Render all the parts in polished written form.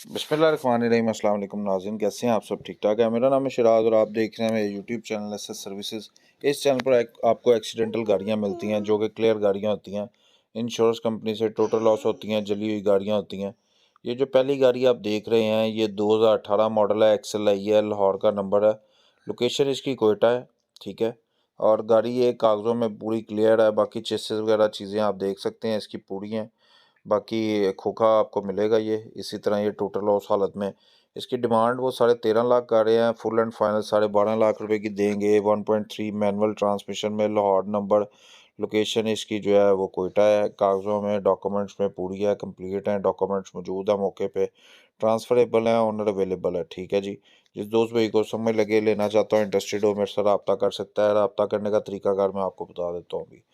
बिस्मिल्लाहिर्रहमानिर्रहीम। अस्सलाम वालेकुम नाज़रीन, कैसे हैं आप सब? ठीक ठाक है। मेरा नाम है शिराज और आप देख रहे हैं मेरे यूट्यूब चैनल एसएस सर्विसेज। इस चैनल पर आपको एक्सीडेंटल गाड़ियां मिलती हैं जो कि क्लियर गाड़ियां होती हैं, इंश्योरेंस कंपनी से टोटल लॉस होती हैं, जली हुई गाड़ियां होती हैं। ये जो पहली गाड़ी आप देख रहे हैं ये 2018 मॉडल है, एक्सेल आई है, लाहौर का नंबर है, लोकेशन इसकी कोयटा है। ठीक है। और गाड़ी ये कागज़ों में पूरी क्लियर है, बाकी चेसेस वगैरह चीज़ें आप देख सकते हैं इसकी पूरी हैं। बाकी खोखा आपको मिलेगा ये इसी तरह, ये टोटल लॉस हालत में। इसकी डिमांड वो 13.5 लाख कर रहे हैं, फुल एंड फाइनल 12.5 लाख रुपए की देंगे। 1.3 मैनुअल ट्रांसमिशन में, लाहौर नंबर, लोकेशन इसकी जो है वो कोयटा है। कागज़ों में डॉक्यूमेंट्स में पूरी है, कंप्लीट हैं, डॉक्यूमेंट्स मौजूद है मौके पे, ट्रांसफरेबल है, ओनर अवेलेबल है। ठीक है जी। जिस दोस्त भाई को समझ लगे, लेना चाहता हूँ, इंटरेस्टेड हो, मेरे से रब्ता कर सकता है। रब्ता करने का तरीकाकार मैं आपको बता देता हूँ अभी।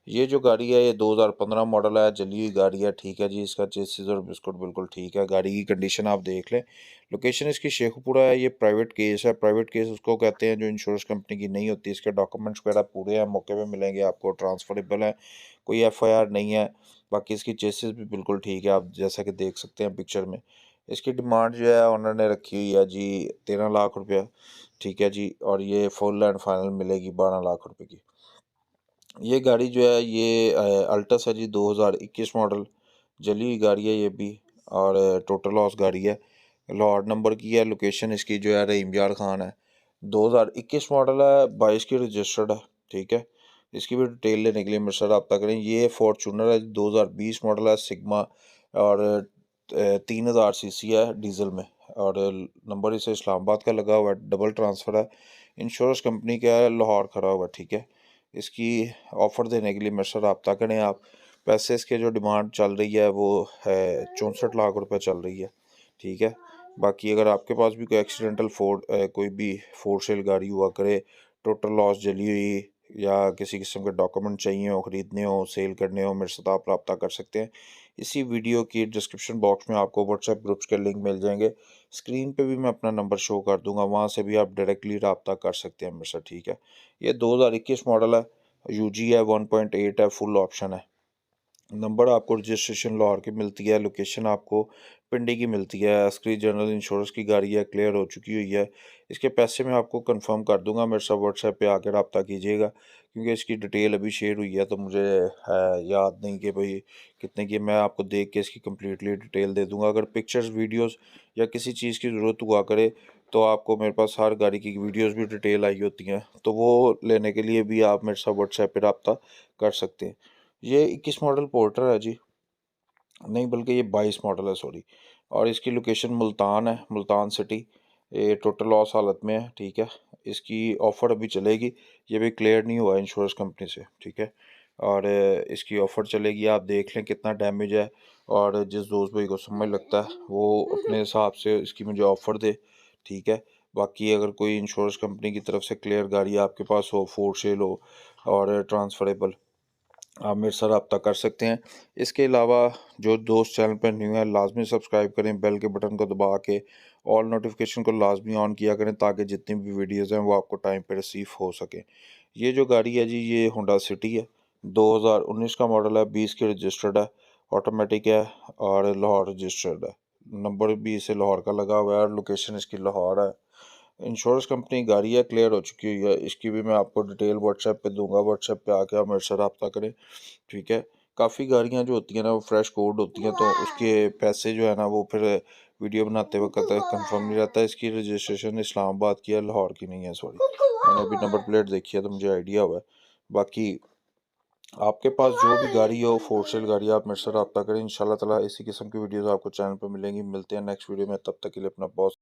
ये जो गाड़ी है ये 2015 मॉडल है, जली हुई गाड़ी है। ठीक है जी। इसका चेसिस और बिस्कुट बिल्कुल ठीक है। गाड़ी की कंडीशन आप देख लें। लोकेशन इसकी शेखुपुरा है। ये प्राइवेट केस है। प्राइवेट केस उसको कहते हैं जो इंश्योरेंस कंपनी की नहीं होती। इसके डॉक्यूमेंट्स वगैरह पूरे हैं, मौके पे मिलेंगे आपको, ट्रांसफरेबल है, कोई एफआईआर नहीं है। बाकी इसकी चेसिस भी बिल्कुल ठीक है, आप जैसा कि देख सकते हैं पिक्चर में। इसकी डिमांड जो है ऑनर ने रखी हुई है जी 13 लाख रुपया। ठीक है जी। और ये फुल एंड फाइनल मिलेगी 12 लाख रुपए की। ये गाड़ी जो है ये अल्टस है जी, 2021 मॉडल, जली हुई गाड़ी है ये भी। और टोटल लॉस गाड़ी है, लाहौर नंबर की है। लोकेशन इसकी जो है रहीम यार खान है। 2021 मॉडल है, 22 की रजिस्टर्ड है। ठीक है। इसकी भी डिटेल लेने के लिए मेरे से रब्ता करें। ये फॉर्चूनर है, 2020 मॉडल है, सिग्मा। और 3000 सीसी है डीजल में। और नंबर इसे इस्लामाबाद का लगा हुआ है, डबल ट्रांसफ़र है, इंश्योरेंस कंपनी का है, लाहौर खड़ा हुआ है। ठीक है। इसकी ऑफ़र देने के लिए मेरे से रब्ता करें आप। पैसे इसके जो डिमांड चल रही है वो है 64 लाख रुपए चल रही है। ठीक है। बाकी अगर आपके पास भी कोई एक्सीडेंटल कोई भी फोर सेल गाड़ी हुआ करे, टोटल लॉस, जली हुई, या किसी किस्म के डॉक्यूमेंट चाहिए हो, ख़रीदने हो, सेल करने हो, मेरे साथ आप रब्ता कर सकते हैं। इसी वीडियो की डिस्क्रिप्शन बॉक्स में आपको व्हाट्सएप ग्रुप्स के लिंक मिल जाएंगे। स्क्रीन पे भी मैं अपना नंबर शो कर दूंगा, वहाँ से भी आप डायरेक्टली रब्ता कर सकते हैं मेरे साथ। ठीक है। ये 2021 मॉडल है, यूजी है, 1.8 है, फुल ऑप्शन है। नंबर आपको रजिस्ट्रेशन लाहौर की मिलती है, लोकेशन आपको पिंडी की मिलती है। अस्करी जनरल इंश्योरेंस की गाड़ी है, क्लियर हो चुकी हुई है। इसके पैसे मैं आपको कंफर्म कर दूंगा, मेरे साथ व्हाट्सएप पे आकर रब्ता कीजिएगा, क्योंकि इसकी डिटेल अभी शेयर हुई है तो मुझे याद नहीं कि भाई कितने की। मैं आपको देख के इसकी कम्प्लीटली डिटेल दे दूंगा। अगर पिक्चर्स, वीडियोज़ या किसी चीज़ की ज़रूरत हुआ करे तो आपको, मेरे पास हर गाड़ी की वीडियोज़ भी डिटेल आई होती हैं, तो वो लेने के लिए भी आप मेरे साथ व्हाट्सएप पे रब्ता कर सकते हैं। ये 21 मॉडल पोर्टर है जी, नहीं बल्कि ये 22 मॉडल है, सॉरी। और इसकी लोकेशन मुल्तान है, मुल्तान सिटी। ये टोटल लॉस हालत में है। ठीक है। इसकी ऑफ़र अभी चलेगी, ये भी क्लियर नहीं हुआ इंश्योरेंस कंपनी से। ठीक है। और इसकी ऑफ़र चलेगी, आप देख लें कितना डैमेज है। और जिस दोस्त भाई को समझ लगता है वो अपने हिसाब से इसकी मुझे ऑफ़र दे। ठीक है। बाकी अगर कोई इंश्योरेंस कंपनी की तरफ से क्लियर गाड़ी आपके पास हो, फोर सेल हो और ट्रांसफरेबल, आप मेरे साथ रब्ता कर सकते हैं। इसके अलावा जो दोस्त चैनल पर न्यू है, लाजमी सब्सक्राइब करें, बेल के बटन को दबा के ऑल नोटिफिकेशन को लाजमी ऑन किया करें, ताकि जितनी भी वीडियोज़ हैं वो आपको टाइम पे रिसीव हो सके। ये जो गाड़ी है जी ये होंडा सिटी है, 2019 का मॉडल है, 20 की रजिस्टर्ड है, ऑटोमेटिक है और लाहौर रजिस्टर्ड है। नंबर भी इसे लाहौर का लगा हुआ है और लोकेशन इसकी लाहौर है। इंश्योरेंस कंपनी गाड़ी है, क्लियर हो चुकी हुई है। इसकी भी मैं आपको डिटेल व्हाट्सएप पे दूंगा, व्हाट्सएप पे आके आप मेरे से रब्ता करें। ठीक है। काफ़ी गाड़ियाँ जो होती हैं ना वो फ्रेश कोड होती हैं, तो उसके पैसे जो है ना वो फिर वीडियो बनाते वक्त कंफर्म नहीं रहता। इसकी रजिस्ट्रेशन इस्लामाबाद की है, लाहौर की नहीं है, सॉरी। मैंने अभी नंबर प्लेट देखी है तो मुझे आइडिया हुआ है। बाकी आपके पास जो भी गाड़ी हो, फोर सेल गाड़ी, आप मेरे से रब्ता करें। इंशाल्लाह ताला इसी किस्म की वीडियोज़ आपको चैनल पर मिलेंगी। मिलते हैं नेक्स्ट वीडियो में, तब तक के लिए अपना बहुत